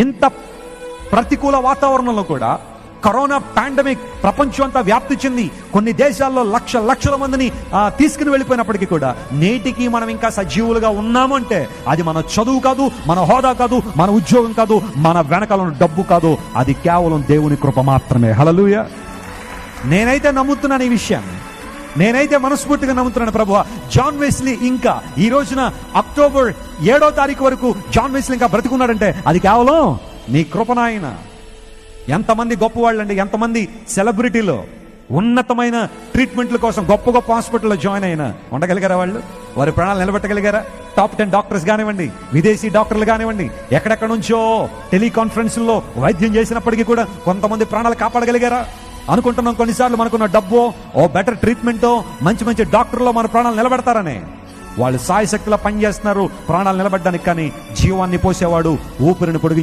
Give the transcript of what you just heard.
ఇంత ప్రతికూల వాతావరణంలో కూడా కరోనా పాండమిక్ ప్రపంచం అంతా వ్యాప్తి చెంది కొన్ని దేశాల్లో లక్షల మందిని తీసుకుని వెళ్ళిపోయినప్పటికీ కూడా నేటికి మనం ఇంకా సజీవులుగా ఉన్నామంటే అది మన చదువు కాదు, మన హోదా కాదు, మన ఉద్యోగం కాదు, మన వెనకాల డబ్బు కాదు, అది కేవలం దేవుని కృప మాత్రమే. హల్లెలూయా. నేనైతే నమ్ముతున్నాను ఈ విషయాన్ని, నేనైతే మనస్ఫూర్తిగా నమ్ముతున్నాను. ప్రభువా, జాన్ వెస్లీ ఇంకా ఈ రోజున అక్టోబర్ 7వ తారీఖు వరకు జాన్ వెస్లీ ఇంకా బ్రతికున్నాడంటే అది కేవలం నీ కృపనాయన. ఎంతమంది గొప్పవాళ్ళండి, ఎంతమంది సెలబ్రిటీలో ఉన్నతమైన ట్రీట్మెంట్ల కోసం గొప్ప గొప్ప హాస్పిటల్లో జాయిన్ అయినా ఉండగలిగారా? వాళ్ళు వారి ప్రాణాలు నిలబెట్టగలిగారా? టాప్ 10 డాక్టర్స్ కానివ్వండి, విదేశీ డాక్టర్లు కానివ్వండి, ఎక్కడెక్కడ నుంచో టెలికాన్ఫరెన్స్లో వైద్యం చేసినప్పటికీ కూడా కొంతమంది ప్రాణాలు కాపాడగలిగారా? అనుకుంటున్నాం కొన్నిసార్లు మనకున్న డబ్బో, బెటర్ ట్రీట్మెంటో, మంచి డాక్టర్లో మన ప్రాణాలు నిలబెడతారనే. వాళ్ళు సాయశక్తిలో పనిచేస్తున్నారు ప్రాణాలు నిలబెట్టడానికి, కానీ జీవాన్ని పోసేవాడు, ఊపిరిని పొడిగి